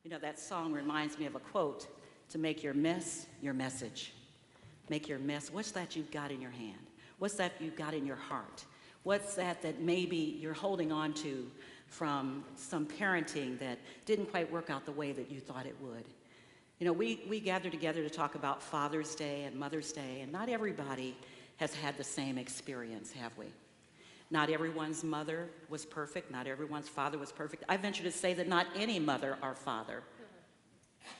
You know, that song reminds me of a quote: to make your mess your message. Make your mess. What's that you've got in your hand? What's that you've got in your heart? What's that maybe you're holding on to from some parenting that didn't quite work out the way that you thought it would? You know, we gather together to talk about Father's Day and Mother's Day, and not everybody has had the same experience, have we? Not everyone's mother was perfect. Not everyone's father was perfect. I venture to say that not any mother or father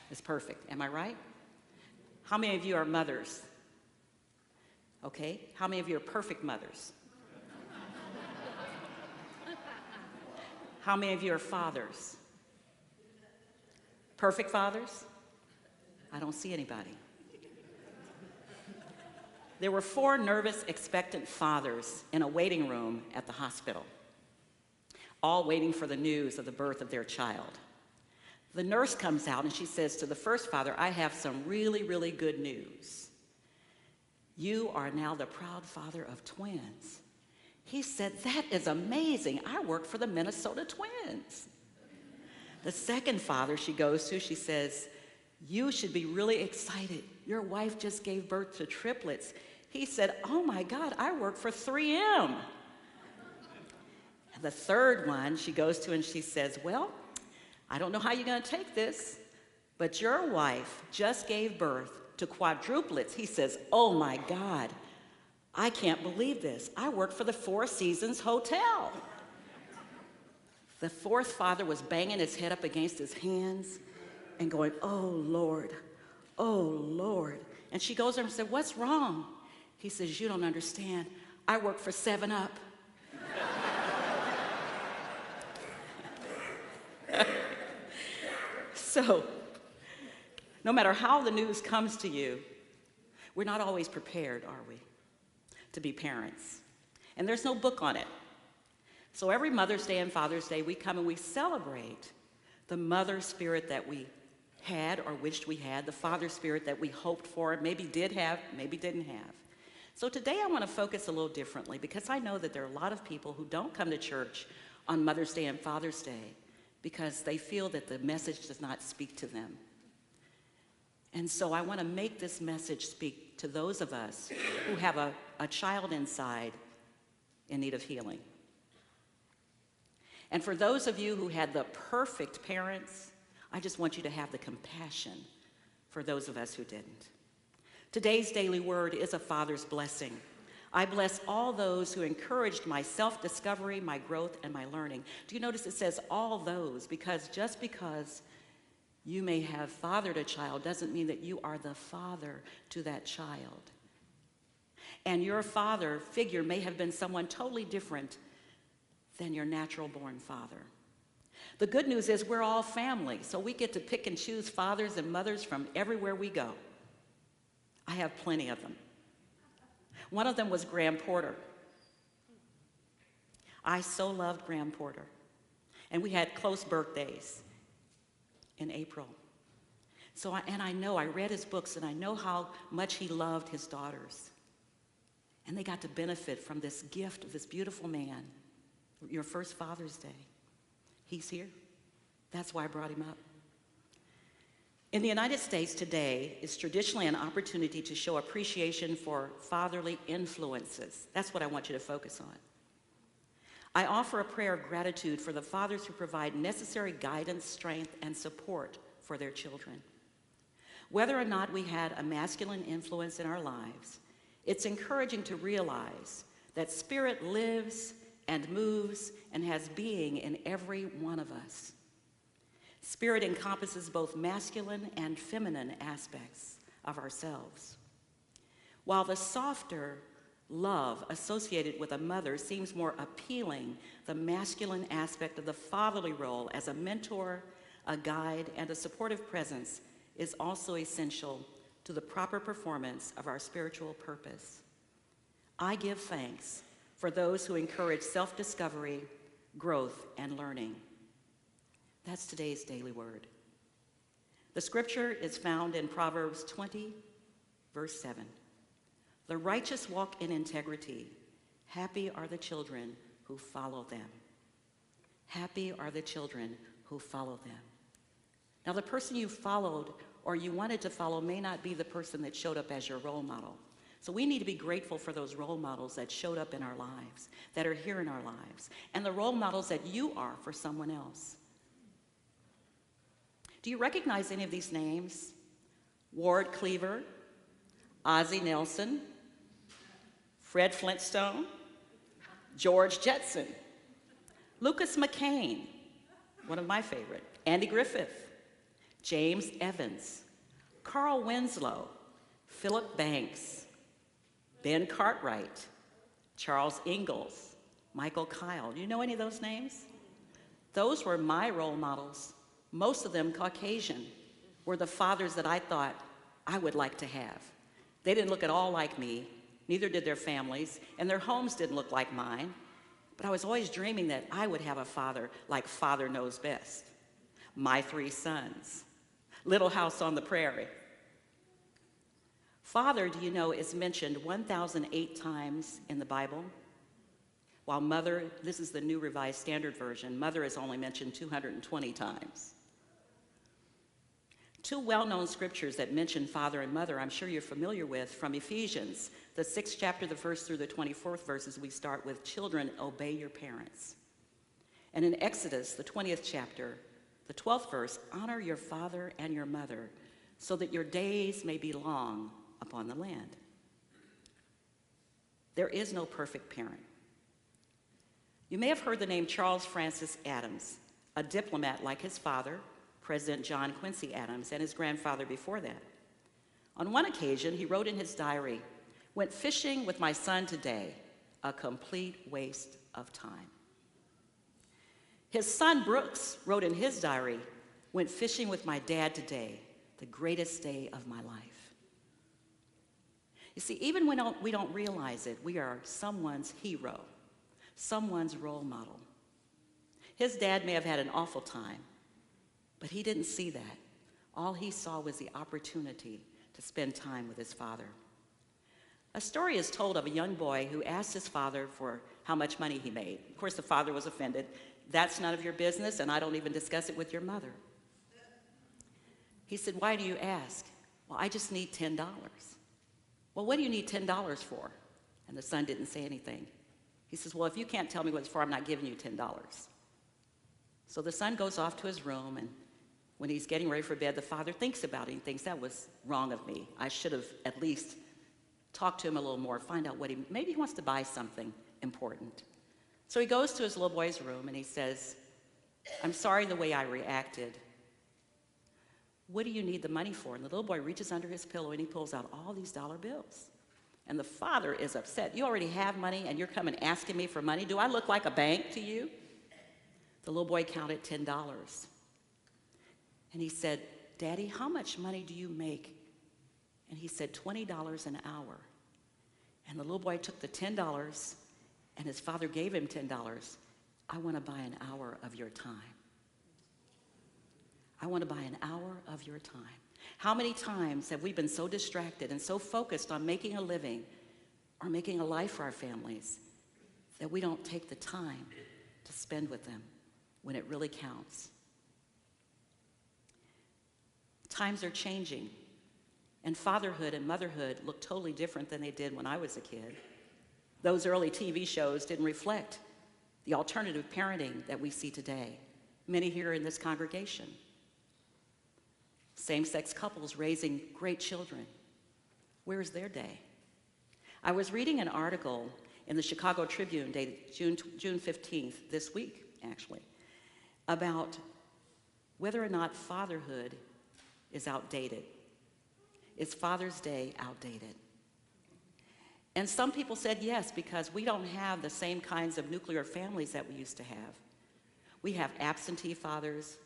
is perfect. Am I right? How many of you are mothers? Okay. How many of you are perfect mothers? How many of you are fathers? Perfect fathers? I don't see anybody. There were 4 nervous, expectant fathers in a waiting room at the hospital, all waiting for the news of the birth of their child. The nurse comes out and she says to the first father, "I have some really, really good news. You are now the proud father of twins." He said, "That is amazing. I work for the Minnesota Twins." The second father she goes to, she says, "You should be really excited. Your wife just gave birth to triplets." He said, "Oh my God, I work for 3M. And the third one she goes to and she says, "Well, I don't know how you're going to take this, but your wife just gave birth to quadruplets." He says, "Oh my God, I can't believe this. I work for the Four Seasons Hotel." The fourth father was banging his head up against his hands and going, "Oh Lord, oh Lord." And she goes over and said, "What's wrong?" He says, "You don't understand. I work for 7-Up." So, no matter how the news comes to you, we're not always prepared, are we, to be parents? And there's no book on it. So every Mother's Day and Father's Day, we come and we celebrate the mother spirit that we had or wished we had, the father spirit that we hoped for, maybe did have, maybe didn't have. So today I want to focus a little differently, because I know that there are a lot of people who don't come to church on Mother's Day and Father's Day because they feel that the message does not speak to them. And so I want to make this message speak to those of us who have a child inside in need of healing. And for those of you who had the perfect parents, I just want you to have the compassion for those of us who didn't. Today's daily word is a father's blessing. I bless all those who encouraged my self-discovery, my growth, and my learning. Do you notice it says all those? Because just because you may have fathered a child doesn't mean that you are the father to that child. And your father figure may have been someone totally different than your natural-born father. The good news is we're all family, so we get to pick and choose fathers and mothers from everywhere we go. I have plenty of them. One of them was Graham Porter. I so loved Graham Porter. And we had close birthdays in April. So I read his books, and I know how much he loved his daughters. And they got to benefit from this gift of this beautiful man. Your first Father's Day. He's here. That's why I brought him up. In the United States today is traditionally an opportunity to show appreciation for fatherly influences. That's what I want you to focus on. I offer a prayer of gratitude for the fathers who provide necessary guidance, strength, and support for their children. Whether or not we had a masculine influence in our lives, it's encouraging to realize that spirit lives and moves and has being in every one of us. Spirit encompasses both masculine and feminine aspects of ourselves. While the softer love associated with a mother seems more appealing, the masculine aspect of the fatherly role as a mentor, a guide, and a supportive presence is also essential to the proper performance of our spiritual purpose. I give thanks for those who encourage self-discovery, growth, and learning. That's today's daily word. The scripture is found in Proverbs 20, verse 7. The righteous walk in integrity. Happy are the children who follow them. Happy are the children who follow them. Now, the person you followed or you wanted to follow may not be the person that showed up as your role model. So we need to be grateful for those role models that showed up in our lives, that are here in our lives, and the role models that you are for someone else. Do you recognize any of these names? Ward Cleaver, Ozzie Nelson, Fred Flintstone, George Jetson, Lucas McCain, one of my favorite, Andy Griffith, James Evans, Carl Winslow, Philip Banks, Ben Cartwright, Charles Ingalls, Michael Kyle. Do you know any of those names? Those were my role models, most of them Caucasian, were the fathers that I thought I would like to have. They didn't look at all like me, neither did their families, and their homes didn't look like mine. But I was always dreaming that I would have a father like Father Knows Best. My Three Sons, Little House on the Prairie. Father, do you know, is mentioned 1,008 times in the Bible, while mother, this is the New Revised Standard Version, mother is only mentioned 220 times. Two well-known scriptures that mention father and mother I'm sure you're familiar with from Ephesians, the 6th chapter, the 1st through the 24th verses, we start with, children, obey your parents. And in Exodus, the 20th chapter, the 12th verse, honor your father and your mother so that your days may be long upon the land. There is no perfect parent. You may have heard the name Charles Francis Adams, a diplomat like his father, President John Quincy Adams, and his grandfather before that. On one occasion, he wrote in his diary, "Went fishing with my son today, a complete waste of time." His son Brooks wrote in his diary, "Went fishing with my dad today, the greatest day of my life." You see, even when we don't realize it, we are someone's hero, someone's role model. His dad may have had an awful time, but he didn't see that. All he saw was the opportunity to spend time with his father. A story is told of a young boy who asked his father for how much money he made. Of course, the father was offended. "That's none of your business, and I don't even discuss it with your mother." He said, "Why do you ask?" "Well, I just need $10. "Well, what do you need $10 for?" And the son didn't say anything. He says, "Well, if you can't tell me what it's for, I'm not giving you $10. So the son goes off to his room, and when he's getting ready for bed, the father thinks about it. He thinks, that was wrong of me. I should have at least talked to him a little more, find out maybe he wants to buy something important. So he goes to his little boy's room and he says, "I'm sorry the way I reacted. What do you need the money for?" And the little boy reaches under his pillow and he pulls out all these dollar bills. And the father is upset. "You already have money and you're coming asking me for money? Do I look like a bank to you?" The little boy counted $10. And he said, "Daddy, how much money do you make?" And he said, $20 an hour. And the little boy took the $10 and his father gave him $10. "I want to buy an hour of your time. I want to buy an hour of your time." How many times have we been so distracted and so focused on making a living or making a life for our families that we don't take the time to spend with them when it really counts? Times are changing, and fatherhood and motherhood look totally different than they did when I was a kid. Those early TV shows didn't reflect the alternative parenting that we see today, many here in this congregation. Same-sex couples raising great children. Where's their day? I was reading an article in the Chicago Tribune dated June 15th, this week actually, about whether or not fatherhood is outdated. Is Father's Day outdated? And some people said yes, because we don't have the same kinds of nuclear families that we used to have. We have absentee fathers.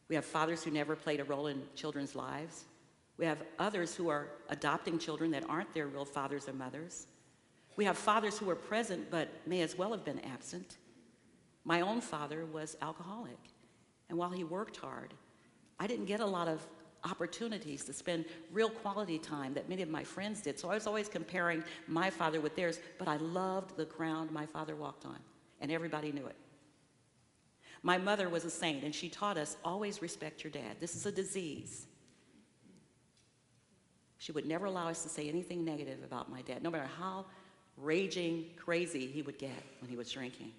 We have fathers who never played a role in children's lives. We have others who are adopting children that aren't their real fathers or mothers. We have fathers who are present but may as well have been absent. My own father was alcoholic, and while he worked hard, I didn't get a lot of opportunities to spend real quality time that many of my friends did. So I was always comparing my father with theirs, but I loved the ground my father walked on, and everybody knew it. My mother was a saint, and she taught us, always respect your dad. This is a disease. She would never allow us to say anything negative about my dad, no matter how raging crazy he would get when he was drinking.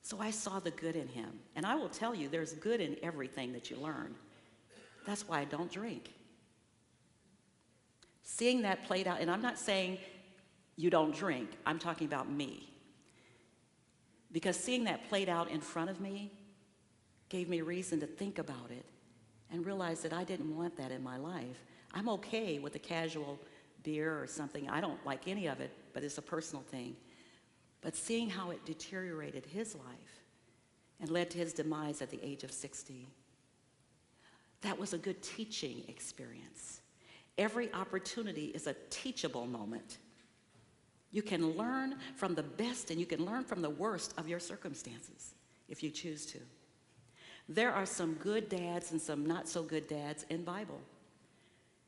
So I saw the good in him. And I will tell you, there's good in everything that you learn. That's why I don't drink. Seeing that played out, and I'm not saying you don't drink, I'm talking about me. Because seeing that played out in front of me gave me reason to think about it and realize that I didn't want that in my life. I'm okay with a casual beer or something. I don't like any of it, but it's a personal thing. But seeing how it deteriorated his life and led to his demise at the age of 60, that was a good teaching experience. Every opportunity is a teachable moment. You can learn from the best and you can learn from the worst of your circumstances if you choose to. There are some good dads and some not so good dads in Bible.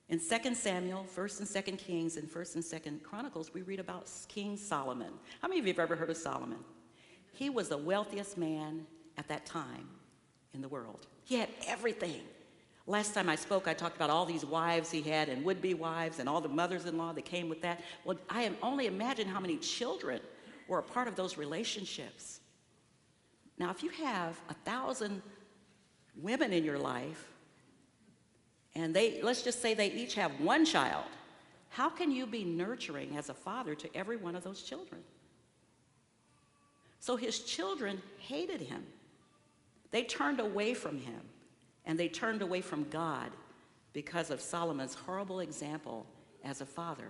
In 2 Samuel, 1st and 2nd Kings, and 1st and 2nd Chronicles, we read about King Solomon. How many of you have ever heard of Solomon? He was the wealthiest man at that time in the world. He had everything. Last time I spoke, I talked about all these wives he had and would-be wives and all the mothers-in-law that came with that. Well, I only imagine how many children were a part of those relationships. Now, if you have 1,000 women in your life, and let's just say they each have one child, how can you be nurturing as a father to every one of those children? So his children hated him. They turned away from him. And they turned away from God because of Solomon's horrible example as a father.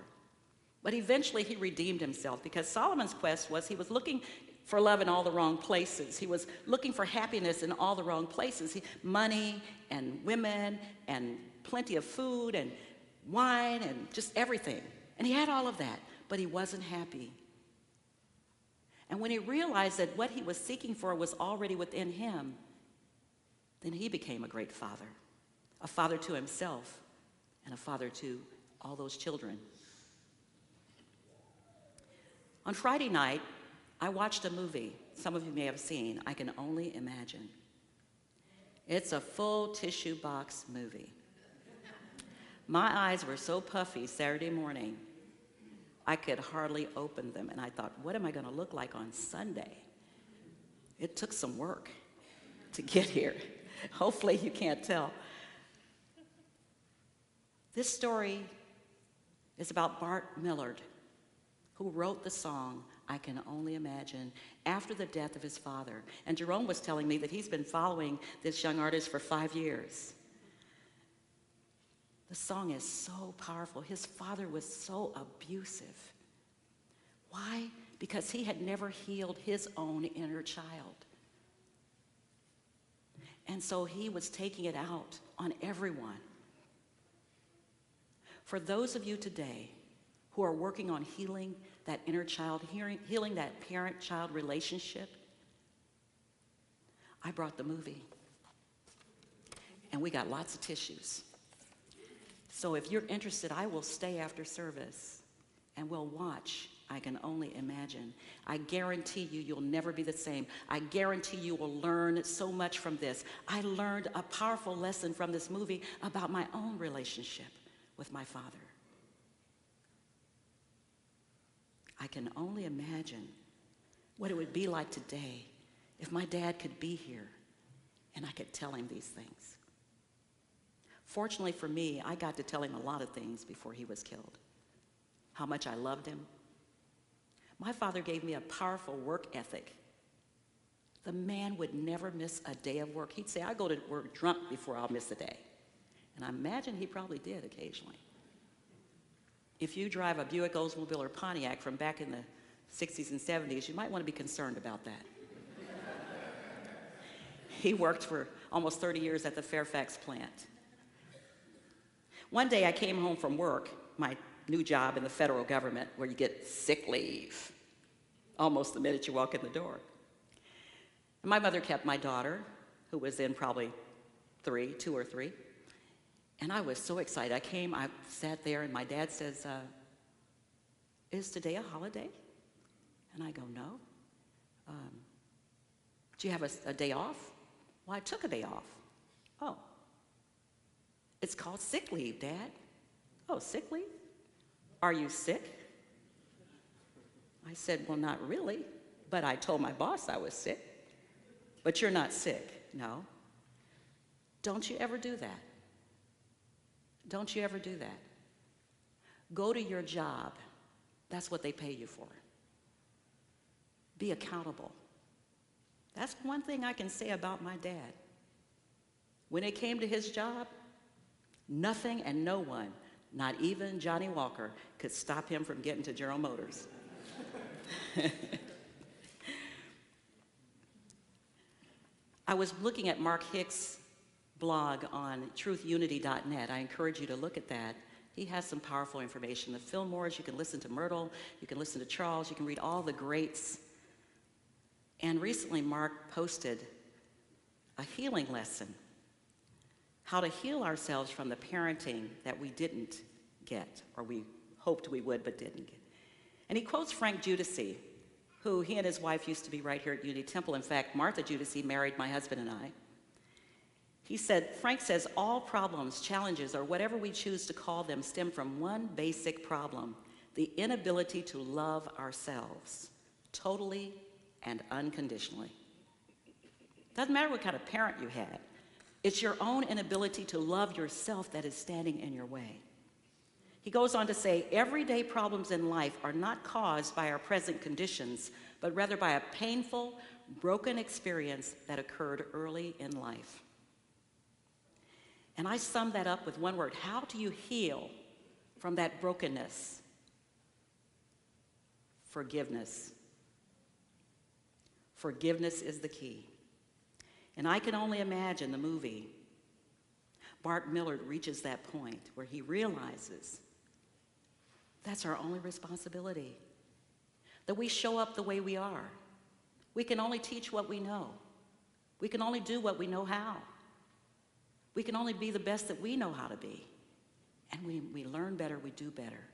But eventually he redeemed himself because Solomon's quest was he was looking for love in all the wrong places. He was looking for happiness in all the wrong places. Money and women and plenty of food and wine and just everything. And he had all of that, but he wasn't happy. And when he realized that what he was seeking for was already within him, then he became a great father, a father to himself and a father to all those children. On Friday night, I watched a movie some of you may have seen, I Can Only Imagine. It's a full tissue box movie. My eyes were so puffy Saturday morning, I could hardly open them, and I thought, what am I going to look like on Sunday? It took some work to get here. Hopefully you can't tell. This story is about Bart Millard, who wrote the song, I Can Only Imagine, after the death of his father. And Jerome was telling me that he's been following this young artist for 5 years. The song is so powerful. His father was so abusive. Why? Because he had never healed his own inner child. And so he was taking it out on everyone. For those of you today who are working on healing that inner child, healing that parent-child relationship, I brought the movie. And we got lots of tissues. So if you're interested, I will stay after service and we'll watch I Can Only Imagine. I guarantee you, you'll never be the same. I guarantee you will learn so much from this. I learned a powerful lesson from this movie about my own relationship with my father. I can only imagine what it would be like today if my dad could be here and I could tell him these things. Fortunately for me, I got to tell him a lot of things before he was killed. How much I loved him. My father gave me a powerful work ethic. The man would never miss a day of work. He'd say, I go to work drunk before I'll miss a day. And I imagine he probably did occasionally. If you drive a Buick, Oldsmobile, or Pontiac from back in the 60s and 70s, you might want to be concerned about that. He worked for almost 30 years at the Fairfax plant. One day I came home from work, my new job in the federal government, where you get sick leave almost the minute you walk in the door. And my mother kept my daughter, who was then probably 2 or 3, and I was so excited. I sat there, and my dad says, is today a holiday? And I go, no. Do you have a day off? Well, I took a day off. Oh. It's called sick leave, Dad. Oh, sick leave? Are you sick? I said, well, not really, but I told my boss I was sick. But you're not sick. No. Don't you ever do that. Don't you ever do that. Go to your job. That's what they pay you for. Be accountable. That's one thing I can say about my dad. When it came to his job, nothing and no one, not even Johnny Walker, could stop him from getting to General Motors. I was looking at Mark Hicks' blog on truthunity.net. I encourage you to look at that. He has some powerful information. The Fillmores, you can listen to Myrtle, you can listen to Charles, you can read all the greats. And recently Mark posted a healing lesson, how to heal ourselves from the parenting that we didn't get, or we hoped we would but didn't get. And he quotes Frank Giudice, who he and his wife used to be right here at Unity Temple. In fact, Martha Giudice married my husband and I. He said, Frank says, all problems, challenges, or whatever we choose to call them stem from one basic problem, the inability to love ourselves totally and unconditionally. Doesn't matter what kind of parent you had. It's your own inability to love yourself that is standing in your way. He goes on to say, everyday problems in life are not caused by our present conditions, but rather by a painful, broken experience that occurred early in life. And I sum that up with one word. How do you heal from that brokenness? Forgiveness. Forgiveness is the key. And I can only imagine the movie. Bart Millard reaches that point where he realizes that's our only responsibility, that we show up the way we are. We can only teach what we know. We can only do what we know how. We can only be the best that we know how to be. And we learn better, we do better.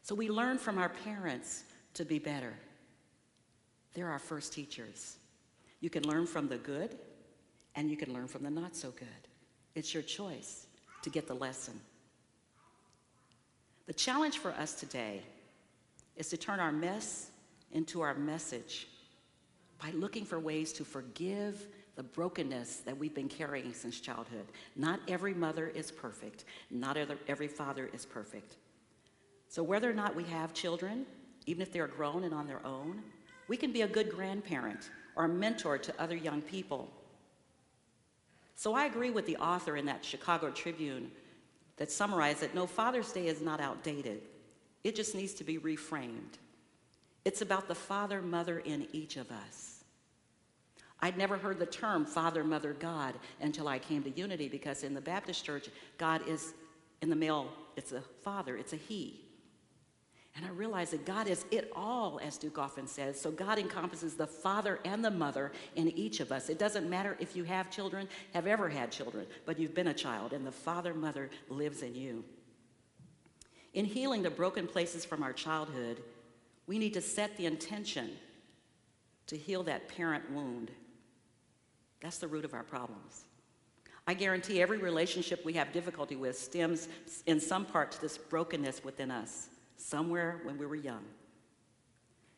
So we learn from our parents to be better. They're our first teachers. You can learn from the good, and you can learn from the not so good. It's your choice to get the lesson. The challenge for us today is to turn our mess into our message by looking for ways to forgive the brokenness that we've been carrying since childhood. Not every mother is perfect. Not every father is perfect. So whether or not we have children, even if they're grown and on their own, we can be a good grandparent or a mentor to other young people. So I agree with the author in that Chicago Tribune that summarized that no, Father's Day is not outdated. It just needs to be reframed. It's about the father, mother in each of us. I'd never heard the term father, mother, God until I came to Unity, because in the Baptist church, God is, in the male, it's a father, it's a he. And I realized that God is it all, as Duke often says. So God encompasses the father and the mother in each of us. It doesn't matter if you have children, have ever had children, but you've been a child, and the father, mother lives in you. In healing the broken places from our childhood, we need to set the intention to heal that parent wound. That's the root of our problems. I guarantee every relationship we have difficulty with stems in some part to this brokenness within us, somewhere when we were young.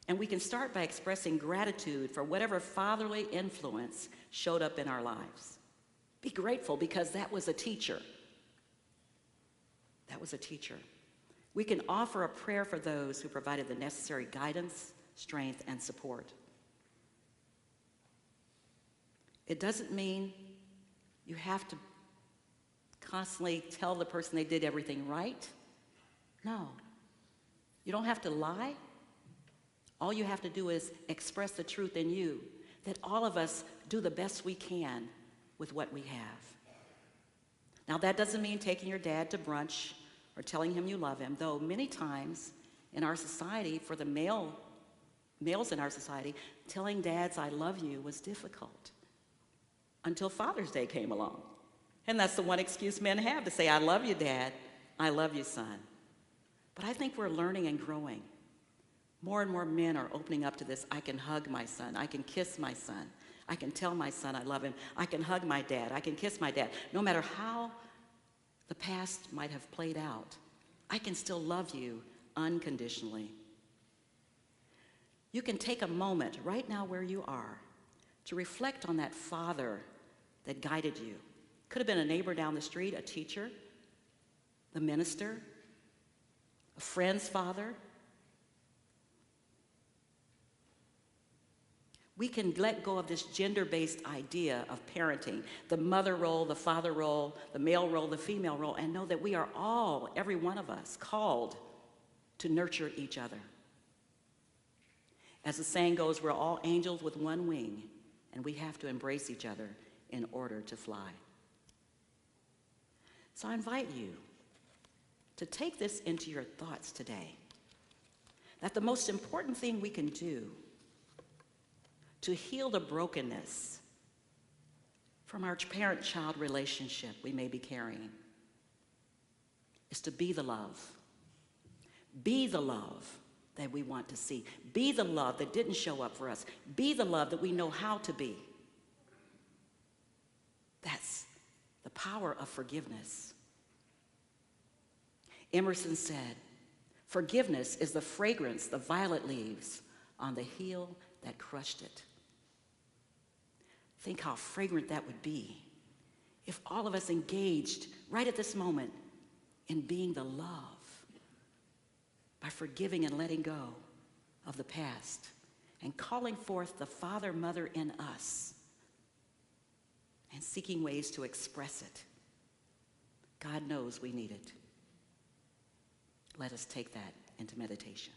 And we can start by expressing gratitude for whatever fatherly influence showed up in our lives. Be grateful, because that was a teacher. That was a teacher. We can offer a prayer for those who provided the necessary guidance, strength, and support. It doesn't mean you have to constantly tell the person they did everything right. No. You don't have to lie. All you have to do is express the truth in you, that all of us do the best we can with what we have. Now, that doesn't mean taking your dad to brunch or telling him you love him, though many times in our society, for the males in our society, telling dads I love you was difficult until Father's Day came along. And that's the one excuse men have to say, I love you, Dad. I love you, son. But I think we're learning and growing. More and more men are opening up to this. I can hug my son. I can kiss my son. I can tell my son I love him. I can hug my dad. I can kiss my dad. No matter how the past might have played out, I can still love you unconditionally. You can take a moment right now where you are to reflect on that father that guided you. Could have been a neighbor down the street, a teacher, the minister, a friend's father. We can let go of this gender-based idea of parenting, the mother role, the father role, the male role, the female role, and know that we are all, every one of us, called to nurture each other. As the saying goes, we're all angels with one wing, and we have to embrace each other in order to fly. So I invite you to take this into your thoughts today, that the most important thing we can do to heal the brokenness from our parent-child relationship we may be carrying is to be the love. Be the love that we want to see. Be the love that didn't show up for us. Be the love that we know how to be. That's the power of forgiveness. Emerson said, "Forgiveness is the fragrance the violet leaves on the heel that crushed it." Think how fragrant that would be if all of us engaged right at this moment in being the love by forgiving and letting go of the past and calling forth the father, mother in us and seeking ways to express it. God knows we need it. Let us take that into meditation.